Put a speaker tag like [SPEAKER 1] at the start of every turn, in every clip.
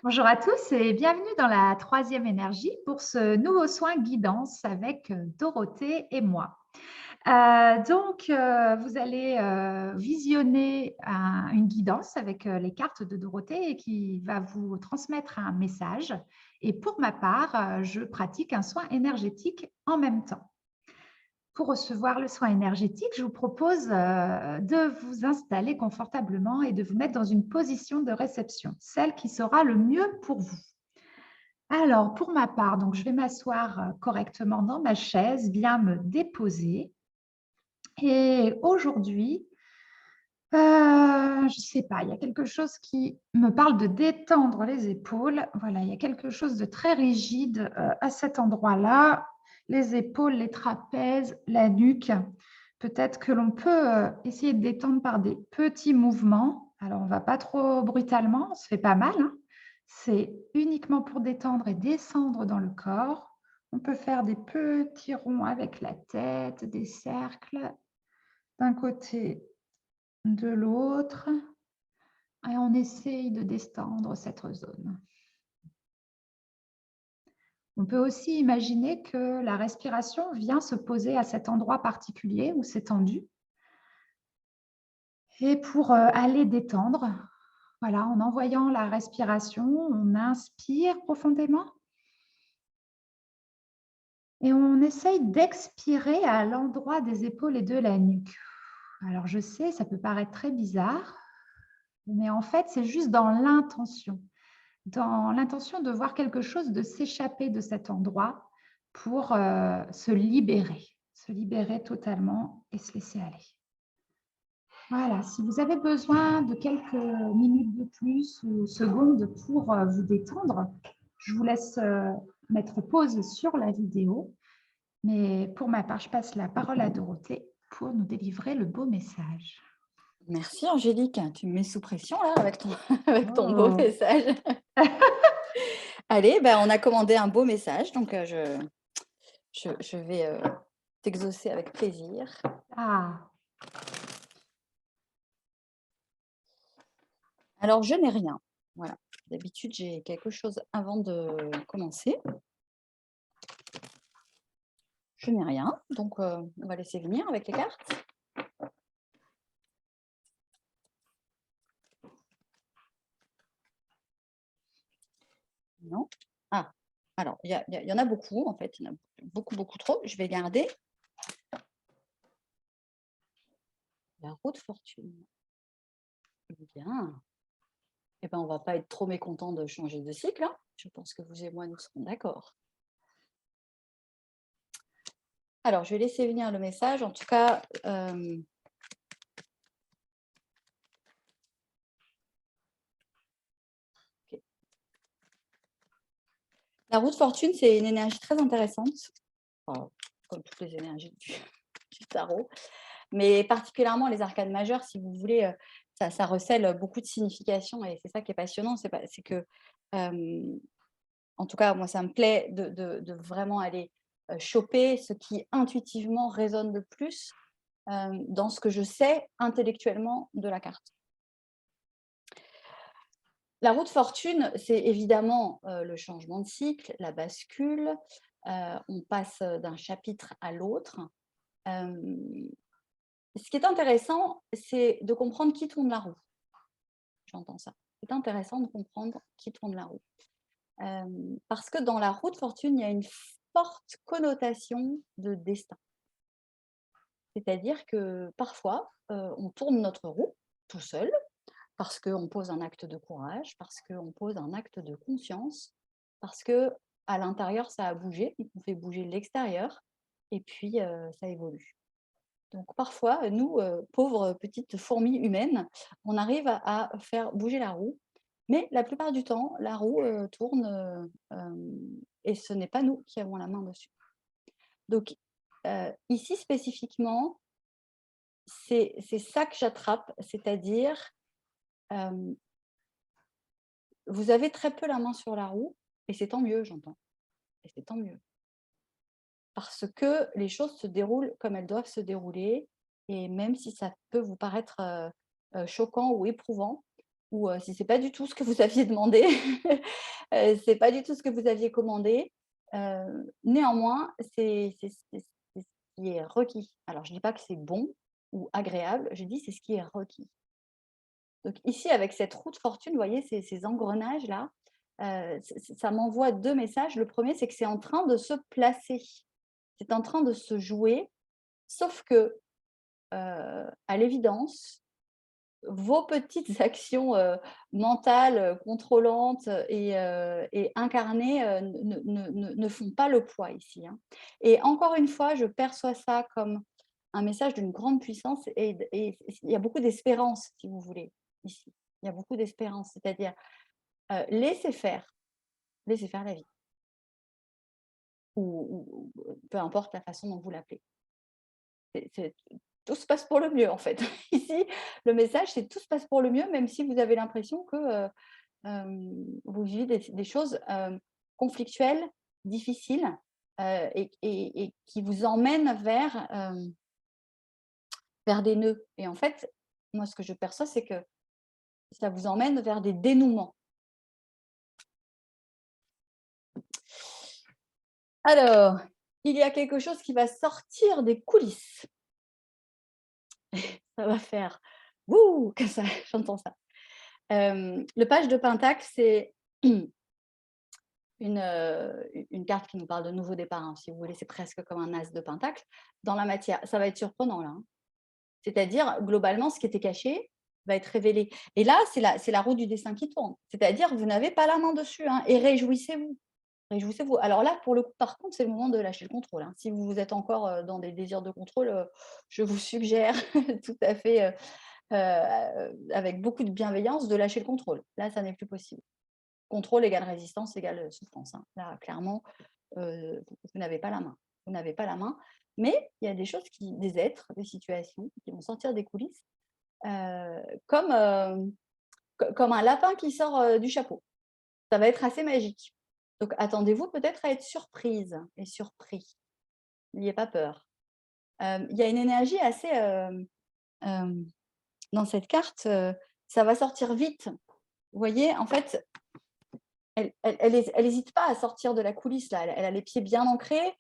[SPEAKER 1] Bonjour à tous et bienvenue dans la troisième énergie pour ce nouveau soin guidance avec Dorothée et moi. Vous allez visionner une guidance avec les cartes de Dorothée et qui va vous transmettre un message. Et pour ma part, je pratique un soin énergétique en même temps. Pour recevoir le soin énergétique, je vous propose de vous installer confortablement et de vous mettre dans une position de réception, celle qui sera le mieux pour vous. Alors, pour ma part, donc, je vais m'asseoir correctement dans ma chaise, bien me déposer. Et aujourd'hui, je ne sais pas, il y a quelque chose qui me parle de détendre les épaules. Voilà, il y a quelque chose de très rigide à cet endroit-là. Les épaules, les trapèzes, la nuque. Peut-être que l'on peut essayer de détendre par des petits mouvements. Alors, on ne va pas trop brutalement, on se fait pas mal, hein. C'est uniquement pour détendre et descendre dans le corps. On peut faire des petits ronds avec la tête, des cercles d'un côté, de l'autre. Et on essaye de distendre cette zone. On peut aussi imaginer que la respiration vient se poser à cet endroit particulier où c'est tendu. Et pour aller détendre, voilà, en envoyant la respiration, on inspire profondément et on essaye d'expirer à l'endroit des épaules et de la nuque. Alors je sais, ça peut paraître très bizarre, mais en fait, c'est juste dans l'intention de voir quelque chose de s'échapper de cet endroit pour se libérer totalement et se laisser aller. Voilà, si vous avez besoin de quelques minutes de plus ou secondes pour vous détendre, je vous laisse mettre pause sur la vidéo. Mais pour ma part, je passe la parole à Dorothée pour nous délivrer le beau message.
[SPEAKER 2] Merci Angélique, tu me mets sous pression là avec ton, avec ton beau
[SPEAKER 1] Oh.
[SPEAKER 2] message. Allez, ben, on a commandé un beau message, donc je vais t'exaucer avec plaisir.
[SPEAKER 1] Ah,
[SPEAKER 2] Alors, je n'ai rien. Voilà. D'habitude, j'ai quelque chose avant de commencer. Je n'ai rien, donc on va laisser venir avec les cartes. Non. Ah, alors, il y en a beaucoup, en fait. Il y en a beaucoup, beaucoup trop. Je vais garder la roue de fortune. Bien. Eh ben, on va pas être trop mécontent de changer de cycle, hein. Je pense que vous et moi, nous serons d'accord. Alors, je vais laisser venir le message. En tout cas, ok. La roue de fortune, c'est une énergie très intéressante, enfin, comme toutes les énergies du tarot, mais particulièrement les arcanes majeures, si vous voulez, ça recèle beaucoup de significations et c'est ça qui est passionnant. C'est que, en tout cas, moi, ça me plaît de vraiment aller choper ce qui intuitivement résonne le plus dans ce que je sais intellectuellement de la carte. La roue de fortune, c'est évidemment le changement de cycle, la bascule. On passe d'un chapitre à l'autre. Ce qui est intéressant, c'est de comprendre qui tourne la roue. J'entends ça. C'est intéressant de comprendre qui tourne la roue. Parce que dans la roue de fortune, il y a une forte connotation de destin. C'est-à-dire que parfois, on tourne notre roue tout seul, parce qu'on pose un acte de courage, parce qu'on pose un acte de conscience, parce que à l'intérieur, ça a bougé, donc on fait bouger l'extérieur, et puis ça évolue. Donc parfois, nous, pauvres petites fourmis humaines, on arrive à faire bouger la roue, mais la plupart du temps, la roue tourne et ce n'est pas nous qui avons la main dessus. Donc ici spécifiquement, c'est ça que j'attrape, c'est-à-dire vous avez très peu la main sur la roue et c'est tant mieux, j'entends, et c'est tant mieux. Parce que les choses se déroulent comme elles doivent se dérouler et même si ça peut vous paraître, choquant ou éprouvant, ou si ce n'est pas du tout ce que vous aviez demandé, c'est pas du tout ce que vous aviez commandé. Néanmoins, c'est ce qui est requis. Alors je ne dis pas que c'est bon ou agréable, je dis c'est ce qui est requis. Donc ici, avec cette roue de fortune, vous voyez ces engrenages-là, ça m'envoie 2 messages. Le premier, c'est que c'est en train de se placer, c'est en train de se jouer, sauf que, à l'évidence, vos petites actions, mentales, contrôlantes et incarnées, ne font pas le poids ici, hein. Et encore une fois, je perçois ça comme un message d'une grande puissance et il y a beaucoup d'espérance, si vous voulez, ici. Il y a beaucoup d'espérance, c'est-à-dire, laissez faire la vie ou peu importe la façon dont vous l'appelez. C'est tout se passe pour le mieux, en fait. Ici, le message, c'est tout se passe pour le mieux, même si vous avez l'impression que, vous vivez des choses, conflictuelles, difficiles, et qui vous emmènent vers des nœuds. Et en fait, moi, ce que je perçois, c'est que ça vous emmène vers des dénouements. Alors, il y a quelque chose qui va sortir des coulisses. Ça va faire «Wouh!» comme ça, j'entends ça. Le page de Pentacle, c'est une carte qui nous parle de nouveau départ, hein, si vous voulez, c'est presque comme un as de Pentacle. Dans la matière, ça va être surprenant là, hein. C'est-à-dire, globalement, ce qui était caché va être révélé. Et là, c'est la roue du dessin qui tourne. C'est-à-dire, vous n'avez pas la main dessus, hein, et réjouissez-vous. Réjouissez-vous. Alors là, pour le coup, par contre, c'est le moment de lâcher le contrôle, hein. Si vous êtes encore dans des désirs de contrôle, je vous suggère tout à fait, avec beaucoup de bienveillance, de lâcher le contrôle. Là, ça n'est plus possible. Contrôle égale résistance égale souffrance, hein. Là, clairement, vous n'avez pas la main. Vous n'avez pas la main, mais il y a des choses des êtres, des situations qui vont sortir des coulisses, comme, comme un lapin qui sort, du chapeau. Ça va être assez magique. Donc attendez-vous peut-être à être surprise et surpris. N'ayez pas peur. Il y a une énergie assez, dans cette carte, ça va sortir vite. Vous voyez? En fait, elle hésite pas à sortir de la coulisse là, elle a les pieds bien ancrés,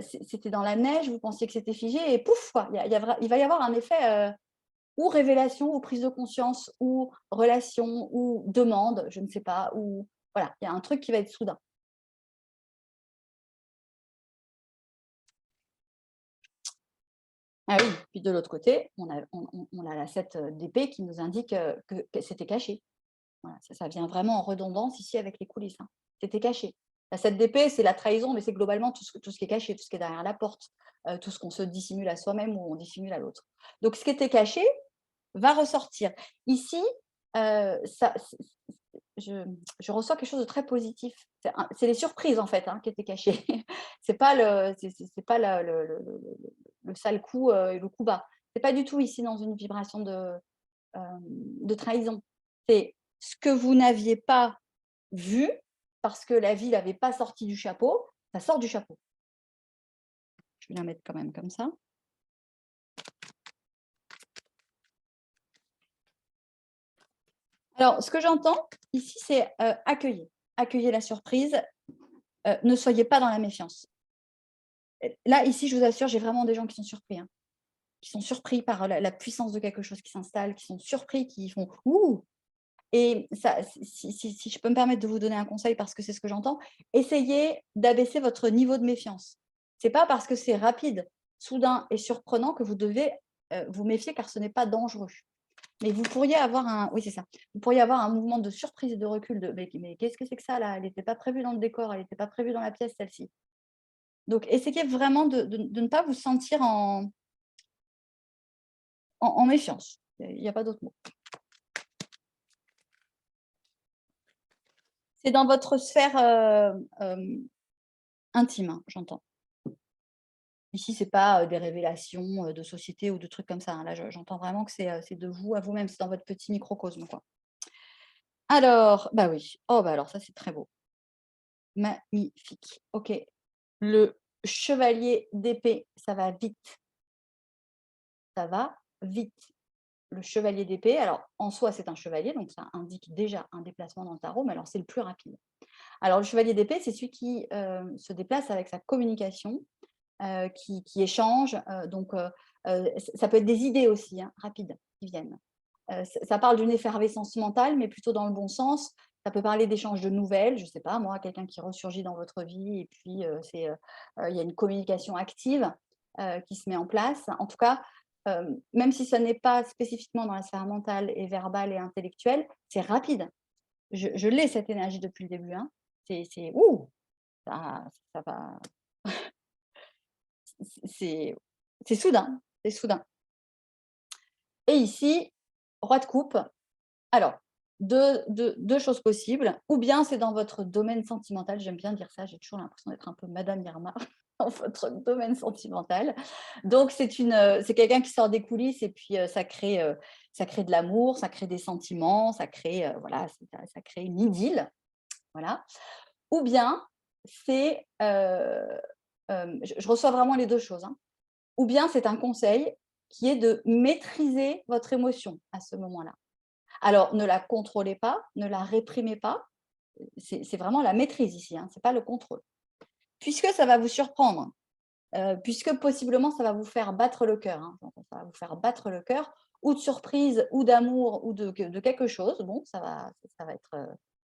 [SPEAKER 2] c'était dans la neige, vous pensiez que c'était figé et pouf quoi, il va y avoir un effet, ou révélation ou prise de conscience ou relation ou demande, je ne sais pas, ou voilà, il y a un truc qui va être soudain. Ah oui, puis de l'autre côté, on a la 7 d'épée qui nous indique, que c'était caché. Voilà, ça vient vraiment en redondance ici avec les coulisses, hein. C'était caché. La 7 d'épée, c'est la trahison, mais c'est globalement tout ce qui est caché, tout ce qui est derrière la porte, tout ce qu'on se dissimule à soi-même ou on dissimule à l'autre. Donc ce qui était caché va ressortir. Ici, ça je reçois quelque chose de très positif. C'est les surprises en fait, hein, qui étaient cachées. C'est pas le sale coup, et le coup bas. C'est pas du tout ici dans une vibration de trahison. C'est ce que vous n'aviez pas vu, parce que la vie l'avait pas sorti du chapeau, ça sort du chapeau. Je vais la mettre quand même comme ça. Alors, ce que j'entends ici, c'est, accueillez. Accueillez la surprise, ne soyez pas dans la méfiance. Là, ici, je vous assure, j'ai vraiment des gens qui sont surpris, hein, qui sont surpris par la puissance de quelque chose qui s'installe, qui sont surpris, qui font: «Ouh!» Et ça, si je peux me permettre de vous donner un conseil parce que c'est ce que j'entends, essayez d'abaisser votre niveau de méfiance. C'est pas parce que c'est rapide, soudain et surprenant que vous devez, vous méfier car ce n'est pas dangereux. Mais vous pourriez avoir un oui, c'est ça. Vous pourriez avoir un mouvement de surprise et de recul de: «Mais qu'est-ce que c'est que ça là? Elle n'était pas prévue dans le décor, elle n'était pas prévue dans la pièce celle-ci». Donc essayez vraiment de ne pas vous sentir en méfiance. Il y a pas d'autre mot. C'est dans votre sphère, intime, hein, j'entends. Ici, c'est pas, des révélations, de société ou de trucs comme ça, hein. Là, j'entends vraiment que c'est de vous à vous-même, c'est dans votre petit microcosme, quoi. Alors, bah, oui. Oh, bah, alors ça, c'est très beau. Magnifique. OK. Le chevalier d'épée, ça va vite. Ça va vite. le chevalier d'épée. Alors, en soi, c'est un chevalier, donc ça indique déjà un déplacement dans le tarot, mais alors c'est le plus rapide. Alors, le chevalier d'épée, c'est celui qui se déplace avec sa communication, qui échange. Ça peut être des idées aussi, hein, rapides, qui viennent. Ça parle d'une effervescence mentale, mais plutôt dans le bon sens. Ça peut parler d'échange de nouvelles, je ne sais pas moi, quelqu'un qui ressurgit dans votre vie et puis il y a une communication active qui se met en place. En tout cas, même si ce n'est pas spécifiquement dans la sphère mentale et verbale et intellectuelle, c'est rapide. Je l'ai cette énergie depuis le début, hein. Ouh! Ça ça va c'est c'est soudain, c'est soudain. Et ici, roi de coupe. Alors, deux choses possibles. Ou bien c'est dans votre domaine sentimental. J'aime bien dire ça, j'ai toujours l'impression d'être un peu Madame Irma dans votre domaine sentimental. Donc, c'est quelqu'un qui sort des coulisses et puis ça crée de l'amour, ça crée des sentiments, voilà, ça crée une idylle. Voilà. Ou bien je reçois vraiment les deux choses, hein. Ou bien c'est un conseil qui est de maîtriser votre émotion à ce moment-là. Alors, ne la contrôlez pas, ne la réprimez pas. C'est vraiment la maîtrise ici, hein, ce n'est pas le contrôle. Puisque ça va vous surprendre, puisque possiblement ça va vous faire battre le cœur, hein, ça va vous faire battre le cœur, ou de surprise, ou d'amour, ou de quelque chose. Bon, ça va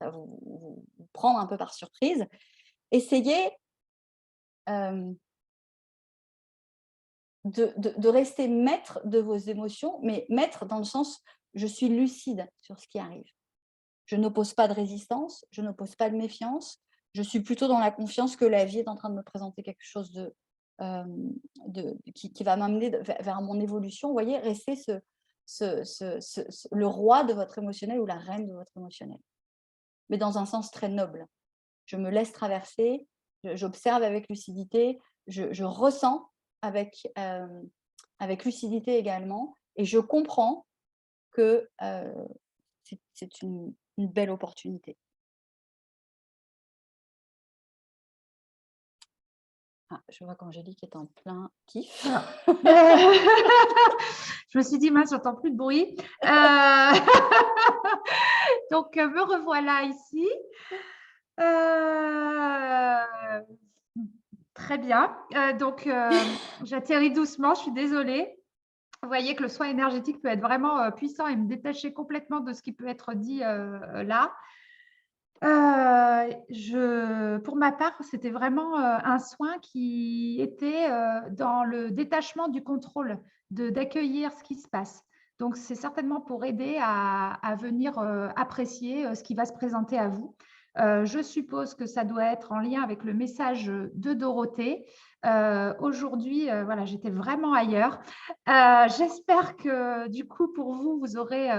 [SPEAKER 2] vous prendre un peu par surprise. Essayez de rester maître de vos émotions, mais maître dans le sens, je suis lucide sur ce qui arrive. Je n'oppose pas de résistance, je n'oppose pas de méfiance. Je suis plutôt dans la confiance que la vie est en train de me présenter quelque chose qui va m'amener vers mon évolution. Vous voyez, restez le roi de votre émotionnel ou la reine de votre émotionnel, mais dans un sens très noble. Je me laisse traverser, j'observe avec lucidité, je ressens avec lucidité également, et je comprends que c'est une belle opportunité. Ah, je vois qu'Angélique est en plein kiff.
[SPEAKER 1] Ah. Je me suis dit, mince, j'entends plus de bruit. Donc, me revoilà ici. Très bien. J'atterris doucement, je suis désolée. Vous voyez que le soin énergétique peut être vraiment puissant et me détacher complètement de ce qui peut être dit là. Pour ma part, c'était vraiment un soin qui était dans le détachement du contrôle, d'accueillir ce qui se passe. Donc, c'est certainement pour aider à venir apprécier ce qui va se présenter à vous. Je suppose que ça doit être en lien avec le message de Dorothée. Aujourd'hui, voilà, j'étais vraiment ailleurs. J'espère que du coup, pour vous, vous aurez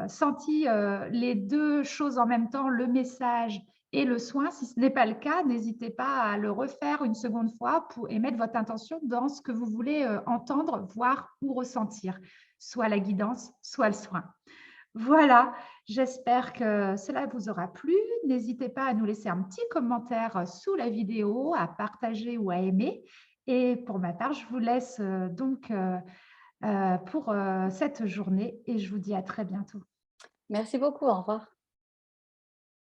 [SPEAKER 1] senti les deux choses en même temps, le message et le soin. Si ce n'est pas le cas, n'hésitez pas à le refaire une seconde fois et mettre votre intention dans ce que vous voulez entendre, voir ou ressentir, soit la guidance, soit le soin. Voilà, j'espère que cela vous aura plu. N'hésitez pas à nous laisser un petit commentaire sous la vidéo, à partager ou à aimer. Et pour ma part, je vous laisse pour cette journée et je vous dis à très bientôt.
[SPEAKER 2] Merci beaucoup, au revoir.